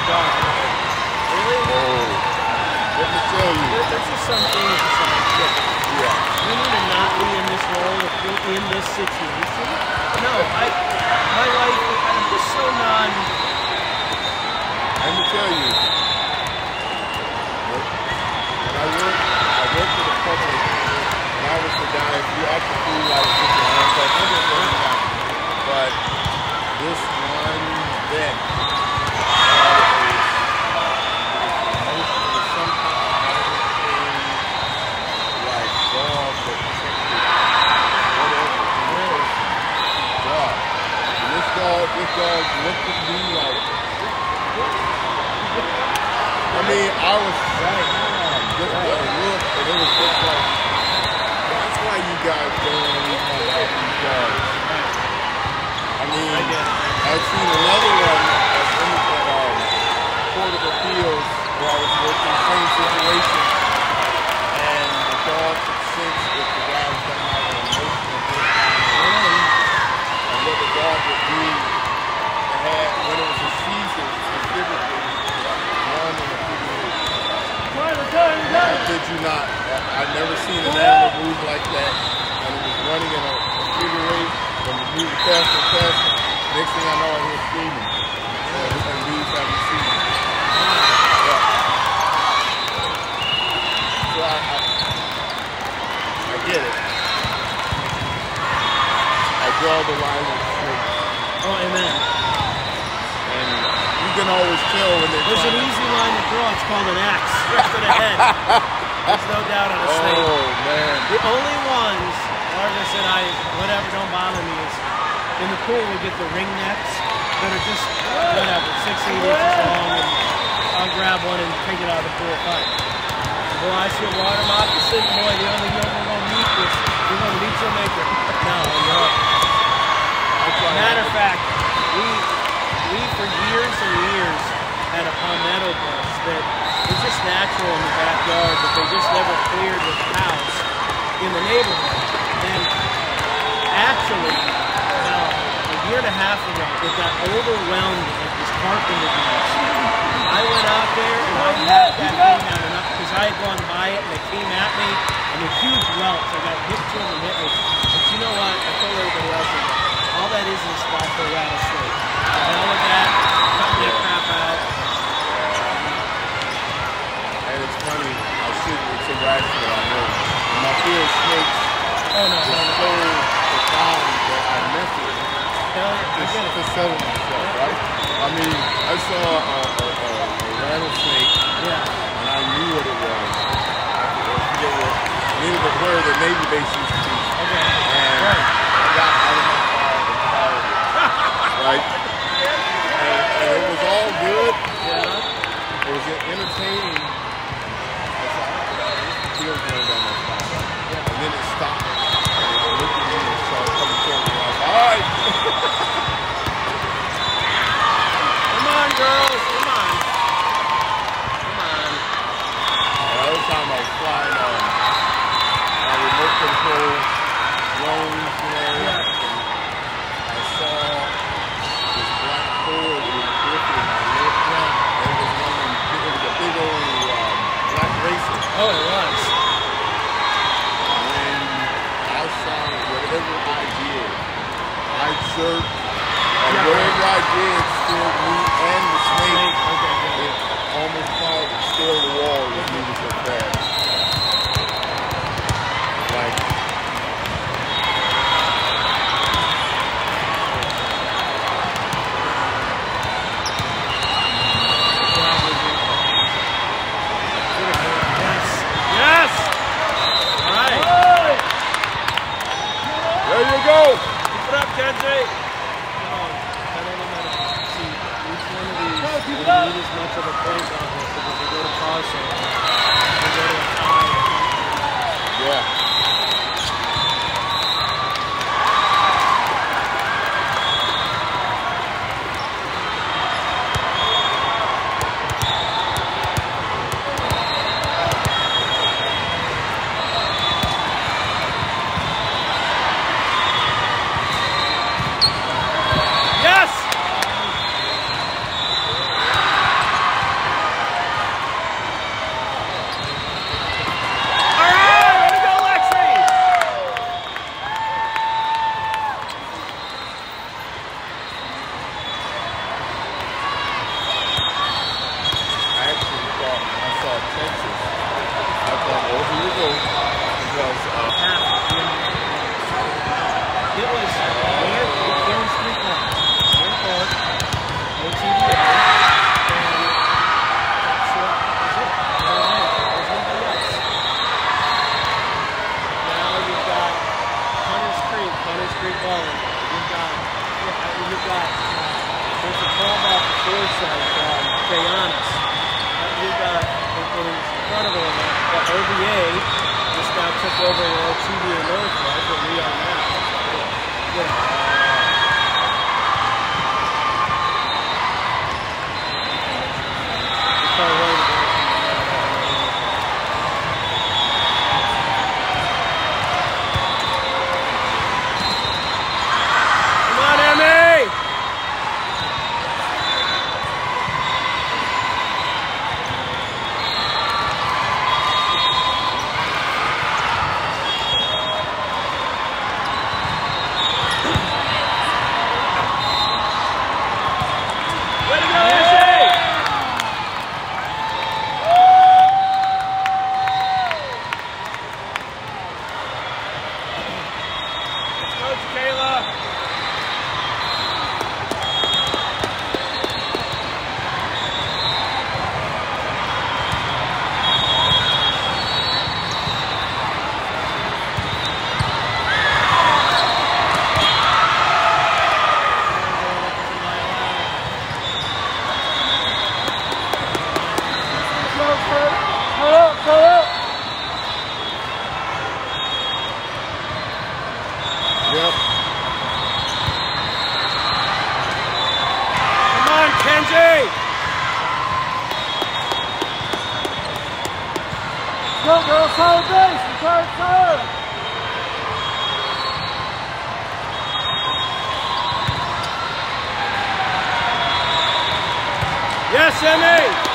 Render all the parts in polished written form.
dog. Really? Oh. Let me tell you. There's just some things that's like, yeah. You need to not be in this role if you're in this situation. No, my life, I'm just so non. Let me tell you. When I worked for the public, and I was the guy, if you act the fool like with your hands up, I didn't know that. But this one vet this dog looked at me like, I mean, I was just a look, and it was just like, that's why you guys don't really have out these dogs. I mean, I've seen another one at Court of Appeals where I was working the same situation, and the dog could sense if the guy was coming out on emotional and what the dog would do. When it was a season, specifically, one in a figure. I kid you not, I've never seen an animal move like that, and it was running in a figure eight, and it moved faster and faster. Next thing I know, I hear screaming, and leaves having seen it. Yeah. So I get it. I draw the line at snakes. Oh, amen. You can always tell when they're There's an easy line to draw. It's called an axe. Right to the head. There's no doubt on a snake. Oh, man. The only ones, like I said, whatever, don't bother me, is in the pool we get the ring nets that are just, whatever, 6 inches long, and I'll grab one and take it out of the pool fight. Boy, I see a water moccasin, boy, the only thing we're going to meet is we're going to meet your maker. No, no. Matter of fact, we for years and years had a palmetto bush that was just natural in the backyard, but they just never cleared with the house in the neighborhood. And actually, about a year and a half ago, it got overwhelmed with this carpenter bees. I went out there and I had that thing out enough because I had gone by it and they came at me and they're huge whelps. I got hit to them and hit me. But you know what? I told everybody else, all that is a spot for a rattlesnake. The hell with that, cutting that crap out. And it's funny, it's irrational, I know. My fear of snakes is so profound that I miss it to settle myself, right? I mean, I saw a rattlesnake, and I knew what it was. I forget where the Navy base used to be. And I got out of my car and followed it, right? And it was all good. It was entertaining. I thought, this feels going down my spine. And then it stopped. And it looked at me and started coming toward me. I was like, all right. Come on, girls. Come on. Come on. The other time I was flying my remote control drones there. And I saw this black Ford in the periphery, and I looked down, and it was a big old black racer. Oh, it was. When I saw whatever I did, I jerked, and whatever I did still me and the snake. It almost caught still the wall was moving so fast. Like, Yes! All right. there you go. Keep it up, Kendrick. Come on. I don't know how to see each one of these. We don't need as much of a point on this because we go to parcel. We go to a tie. Yeah. It was Warren Street Park. Warren Park, OTBA, and that's it. There's nobody else. Now you've got Hunters Creek Bowling. You've got there's a club off the shore side from Kayanis. You've got, and it's incredible enough, but OVA just now took over where OTBA North was, where we are now. Come on, Emmy! Yep. Come on, Kenji! Go, girl, solid base! Solid! Yes, Emmy!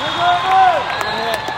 Good hit.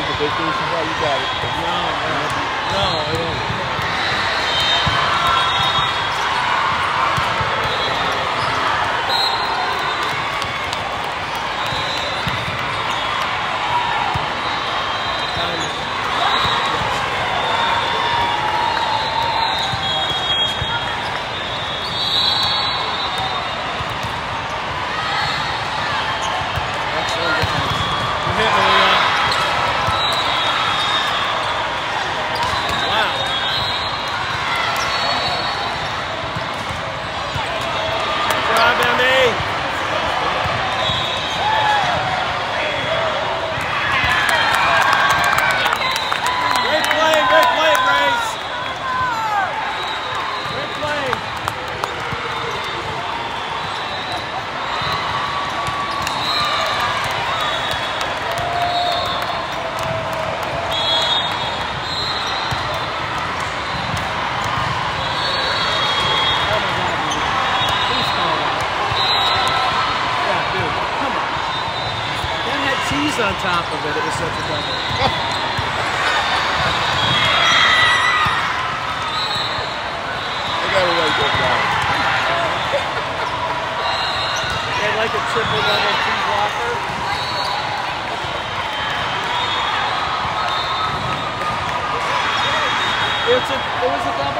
take a vacation while you got it. No, it won't. On top of it, it was such a double. I gotta write that down. They had like a triple double two blocker. It was a double.